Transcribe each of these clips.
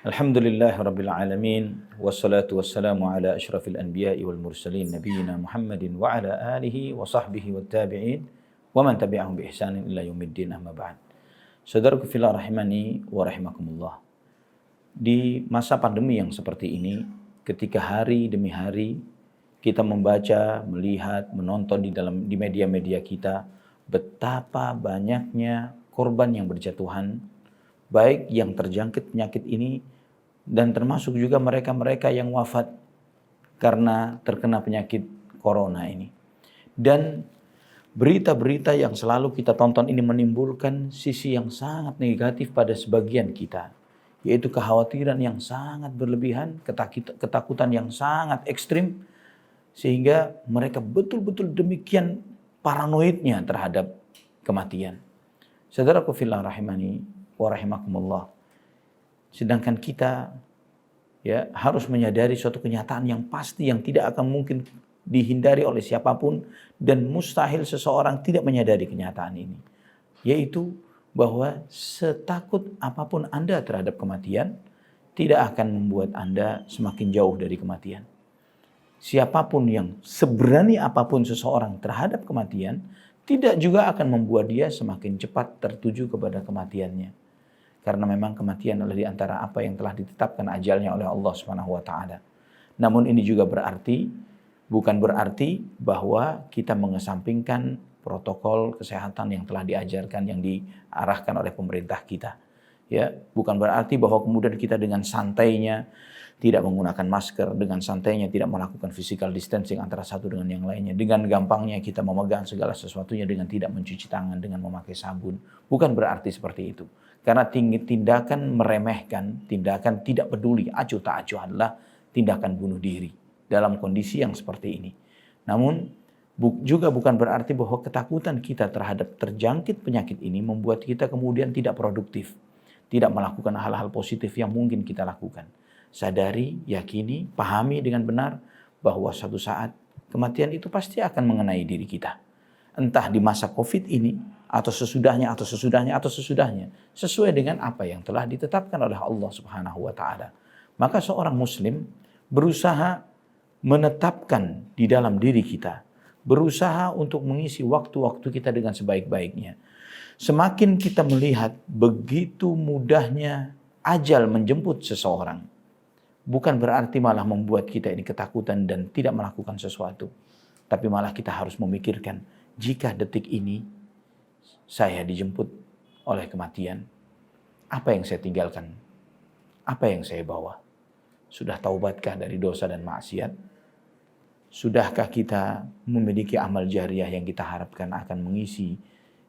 Alhamdulillah Rabbil Alamin. Wassalatu wassalamu ala ashrafil anbiya'i wal mursalin Nabiyyina Muhammadin wa ala alihi wa sahbihi wa tabi'in wa man tabi'ahum bi ihsanin ila yaumiddin amma ba'd. Saudaraku fillah rahimani wa rahimakumullah. Di masa pandemi yang seperti ini, ketika hari demi hari kita membaca, melihat, menonton di media-media kita betapa banyaknya korban yang berjatuhan, baik yang terjangkit penyakit ini dan termasuk juga mereka-mereka yang wafat karena terkena penyakit corona ini. Dan berita-berita yang selalu kita tonton ini menimbulkan sisi yang sangat negatif pada sebagian kita, yaitu kekhawatiran yang sangat berlebihan, ketakutan yang sangat ekstrim, sehingga mereka betul-betul demikian paranoidnya terhadap kematian. Saudaraku fillah rahimani wa rahimakumullah. Sedangkan kita harus menyadari suatu kenyataan yang pasti yang tidak akan mungkin dihindari oleh siapapun dan mustahil seseorang tidak menyadari kenyataan ini. Yaitu bahwa setakut apapun Anda terhadap kematian tidak akan membuat Anda semakin jauh dari kematian. Siapapun yang seberani apapun seseorang terhadap kematian tidak juga akan membuat dia semakin cepat tertuju kepada kematiannya. Karena memang kematian adalah di antara apa yang telah ditetapkan ajalnya oleh Allah Subhanahu wa taala. Namun ini juga bukan berarti bahwa kita mengesampingkan protokol kesehatan yang telah diajarkan, yang diarahkan oleh pemerintah kita. Bukan berarti bahwa kemudian kita dengan santainya tidak menggunakan masker, dengan santainya tidak melakukan physical distancing antara satu dengan yang lainnya, dengan gampangnya kita memegang segala sesuatunya dengan tidak mencuci tangan, dengan memakai sabun. Bukan berarti seperti itu. Karena tindakan meremehkan, tindakan tidak peduli, acuh tak acuh adalah tindakan bunuh diri dalam kondisi yang seperti ini. Namun juga bukan berarti bahwa ketakutan kita terhadap terjangkit penyakit ini membuat kita kemudian tidak produktif, tidak melakukan hal-hal positif yang mungkin kita lakukan. Sadari, yakini, pahami dengan benar bahwa suatu saat kematian itu pasti akan mengenai diri kita. Entah di masa COVID ini, atau sesudahnya, sesuai dengan apa yang telah ditetapkan oleh Allah Subhanahu wa taala. Maka seorang muslim berusaha menetapkan di dalam diri kita, berusaha untuk mengisi waktu-waktu kita dengan sebaik-baiknya. Semakin kita melihat begitu mudahnya ajal menjemput seseorang, bukan berarti malah membuat kita ini ketakutan dan tidak melakukan sesuatu. Tapi malah kita harus memikirkan, jika detik ini saya dijemput oleh kematian, apa yang saya tinggalkan? Apa yang saya bawa? Sudah taubatkah dari dosa dan maksiat? Sudahkah kita memiliki amal jariah yang kita harapkan akan mengisi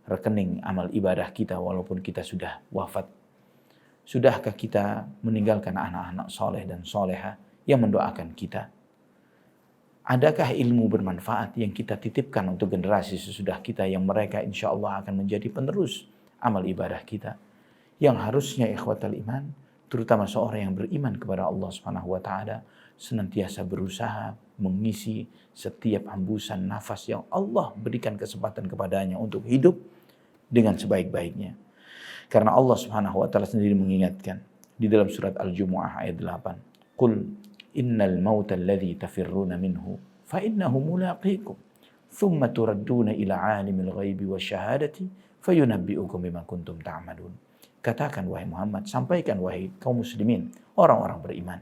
rekening amal ibadah kita walaupun kita sudah wafat? Sudahkah kita meninggalkan anak-anak soleh dan soleha yang mendoakan kita? Adakah ilmu bermanfaat yang kita titipkan untuk generasi sesudah kita yang mereka insya Allah akan menjadi penerus amal ibadah kita? Yang harusnya ikhwatal iman, terutama seorang yang beriman kepada Allah Subhanahu wa taala, senantiasa berusaha mengisi setiap hembusan nafas yang Allah berikan kesempatan kepadanya untuk hidup dengan sebaik-baiknya. Karena Allah Subhanahu wa taala sendiri mengingatkan di dalam surat Al-Jumu'ah ayat 8, "Qul innal mauta alladhi tafirruna minhu fa innahu mulaqikum thumma turadduna ila 'alimil ghaibi wasyahadati fayunabbi'ukum bima kuntum ta'malun." Katakan wahai Muhammad, sampaikan wahai kaum muslimin, orang-orang beriman,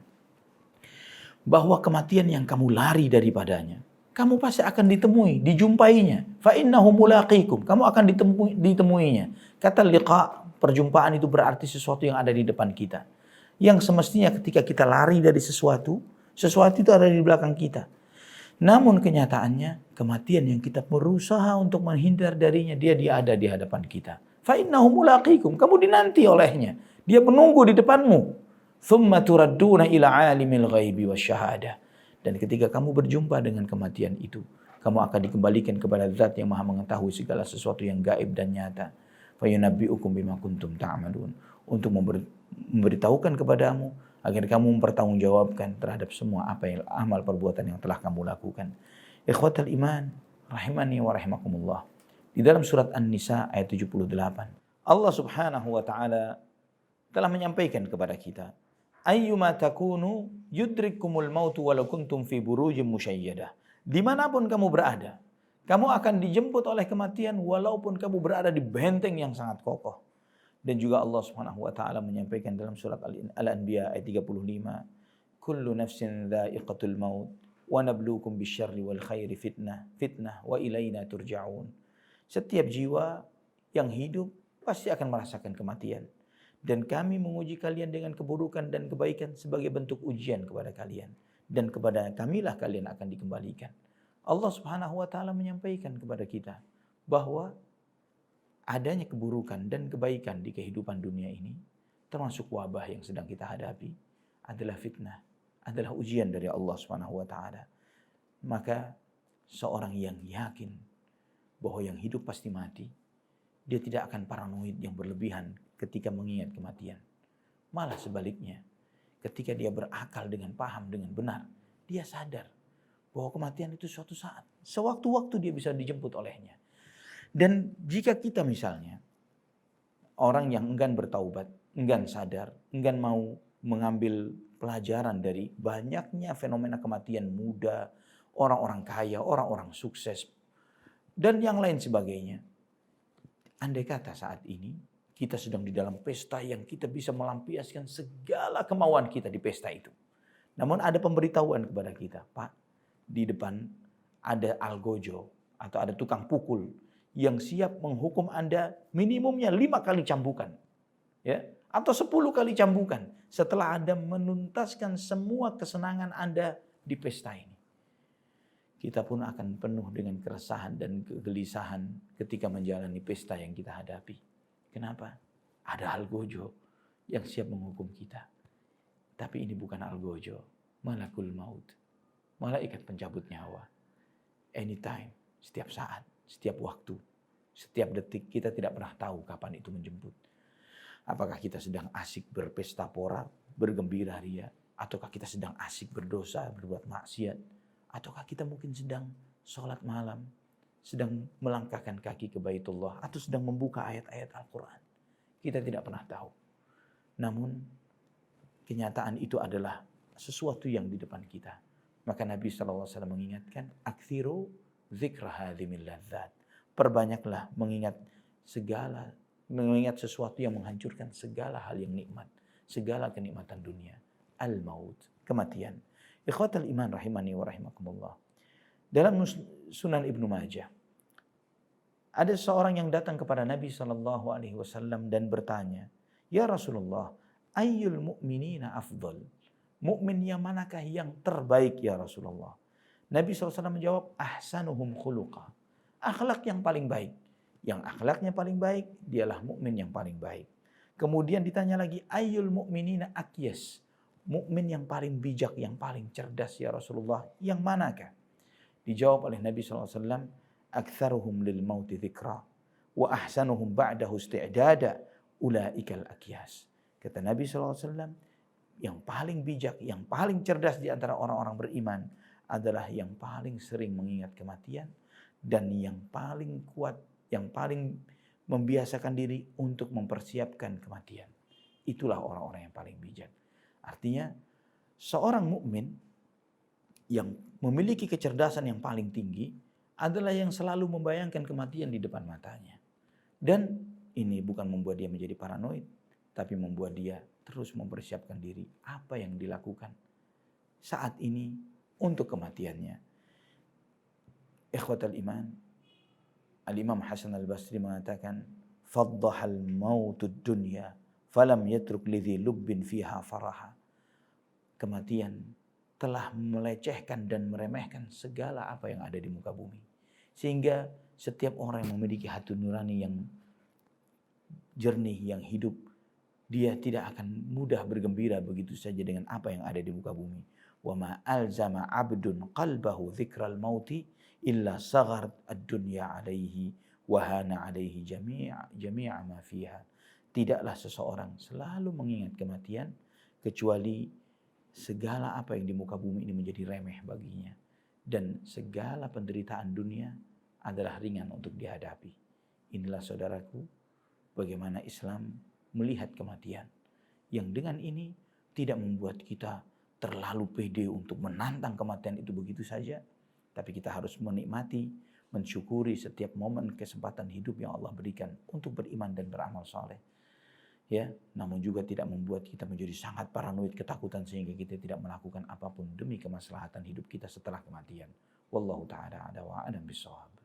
bahwa kematian yang kamu lari daripadanya, kamu pasti akan dijumpainya. Fa innahu mulaqikum, kamu akan ditemuinya. Kata liqa, perjumpaan itu berarti sesuatu yang ada di depan kita. Yang semestinya ketika kita lari dari sesuatu itu ada di belakang kita. Namun kenyataannya, kematian yang kita berusaha untuk menghindar darinya, dia ada di hadapan kita. Fa innahu mulaqikum, kamu dinanti olehnya. Dia menunggu di depanmu. Thumma turadduna ila 'alimil ghaibi wasyahadah. Dan ketika kamu berjumpa dengan kematian itu, kamu akan dikembalikan kepada Zat yang Maha mengetahui segala sesuatu yang gaib dan nyata. Fa yunabbi'ukum bima kuntum ta'malun. Untuk memberitahukan kepadamu agar kamu mempertanggungjawabkan terhadap semua amal perbuatan yang telah kamu lakukan. Ikhwatal iman, rahimani wa rahimakumullah. Di dalam surat An-Nisa ayat 78, Allah Subhanahu wa taala telah menyampaikan kepada kita ayyuma takunu yudrikumul mautu walau kuntum fi burujim musyayyadah. Dimanapun kamu berada, kamu akan dijemput oleh kematian walaupun kamu berada di benteng yang sangat kokoh. Dan juga Allah Subhanahu wa taala menyampaikan dalam surat Al-Anbiya ayat 35, kullu nafsin dha'iqatul maut wa nabluukum bisyarri wal khairi fitnah wa ilaina turja'un. Setiap jiwa yang hidup pasti akan merasakan kematian. Dan kami menguji kalian dengan keburukan dan kebaikan sebagai bentuk ujian kepada kalian. Dan kepada kamilah kalian akan dikembalikan. Allah Subhanahu wa taala menyampaikan kepada kita bahwa adanya keburukan dan kebaikan di kehidupan dunia ini, termasuk wabah yang sedang kita hadapi, adalah fitnah, adalah ujian dari Allah Subhanahu wa taala. Maka seorang yang yakin bahwa yang hidup pasti mati, dia tidak akan paranoid yang berlebihan ketika mengingat kematian. Malah sebaliknya, ketika dia berakal dengan paham, dengan benar, dia sadar bahwa kematian itu suatu saat, sewaktu-waktu dia bisa dijemput olehnya. Dan jika kita misalnya orang yang enggan bertaubat, enggan sadar, enggan mau mengambil pelajaran dari banyaknya fenomena kematian muda, orang-orang kaya, orang-orang sukses, dan yang lain sebagainya. Andai kata saat ini kita sedang di dalam pesta yang kita bisa melampiaskan segala kemauan kita di pesta itu. Namun ada pemberitahuan kepada kita, Pak, di depan ada algojo atau ada tukang pukul yang siap menghukum Anda minimumnya 5 kali cambukan. Ya, atau 10 kali cambukan setelah Anda menuntaskan semua kesenangan Anda di pesta ini. Kita pun akan penuh dengan keresahan dan kegelisahan ketika menjalani pesta yang kita hadapi. Kenapa? Ada algojo yang siap menghukum kita. Tapi ini bukan algojo, malakul maut, malaikat pencabut nyawa. Anytime, setiap saat, setiap waktu, setiap detik, kita tidak pernah tahu kapan itu menjemput. Apakah kita sedang asik berpesta pora, bergembira ria, ataukah kita sedang asik berdosa, berbuat maksiat, ataukah kita mungkin sedang sholat malam, sedang melangkahkan kaki ke Baitullah, atau sedang membuka ayat-ayat Al-Quran. Kita tidak pernah tahu. Namun kenyataan itu adalah sesuatu yang di depan kita. Maka Nabi SAW mengingatkan, akthiru dzikra hadhimil ladzat. Perbanyaklah mengingat sesuatu yang menghancurkan segala hal yang nikmat, segala kenikmatan dunia. Al-maut, kematian. Ikhwatal iman rahimani wa rahimakumullah. Dalam Sunan Ibnu Majah, ada seorang yang datang kepada Nabi SAW dan bertanya, ya Rasulullah, ayyul mu'minina afdal? Mukmin yang manakah yang terbaik ya Rasulullah? Nabi SAW menjawab, ahsanuhum khuluqa. Akhlak yang paling baik. Yang akhlaknya paling baik, dialah mukmin yang paling baik. Kemudian ditanya lagi, ayyul mu'minina akyas? Mukmin yang paling bijak, yang paling cerdas ya Rasulullah, yang manakah? Dijawab oleh Nabi SAW, aktsaruhum lil mauti dzikra wa ahsanuhum ba'dahu isti'dada ulaikal akyas. Kata Nabi SAW, yang paling bijak, yang paling cerdas di antara orang-orang beriman adalah yang paling sering mengingat kematian dan yang paling kuat, yang paling membiasakan diri untuk mempersiapkan kematian. Itulah orang-orang yang paling bijak. Artinya, seorang mukmin yang memiliki kecerdasan yang paling tinggi adalah yang selalu membayangkan kematian di depan matanya. Dan ini bukan membuat dia menjadi paranoid, tapi membuat dia terus mempersiapkan diri apa yang dilakukan saat ini untuk kematiannya. Ikhwatal iman, Al-Imam Hasan Al-Basri mengatakan, faddahal mautud dunya falam yatruk lidhi lubbin fiha faraha. Kematian telah melecehkan dan meremehkan segala apa yang ada di muka bumi. Sehingga setiap orang yang memiliki hati nurani yang jernih, yang hidup, dia tidak akan mudah bergembira begitu saja dengan apa yang ada di muka bumi. Wa ma alzama 'abdun qalbahu dzikral mauti illa sagharat ad-dunya 'alaihi wa hana 'alaihi jami'a ma fiha. Tidaklah seseorang selalu mengingat kematian kecuali segala apa yang di muka bumi ini menjadi remeh baginya, dan segala penderitaan dunia adalah ringan untuk dihadapi. Inilah saudaraku, bagaimana Islam melihat kematian, yang dengan ini tidak membuat kita terlalu pede untuk menantang kematian itu begitu saja. Tapi kita harus menikmati, mensyukuri setiap momen kesempatan hidup yang Allah berikan untuk beriman dan beramal saleh. Ya, namun juga tidak membuat kita menjadi sangat paranoid, ketakutan sehingga kita tidak melakukan apapun demi kemaslahatan hidup kita setelah kematian. Wallahu ta'ala a'lam bishawab.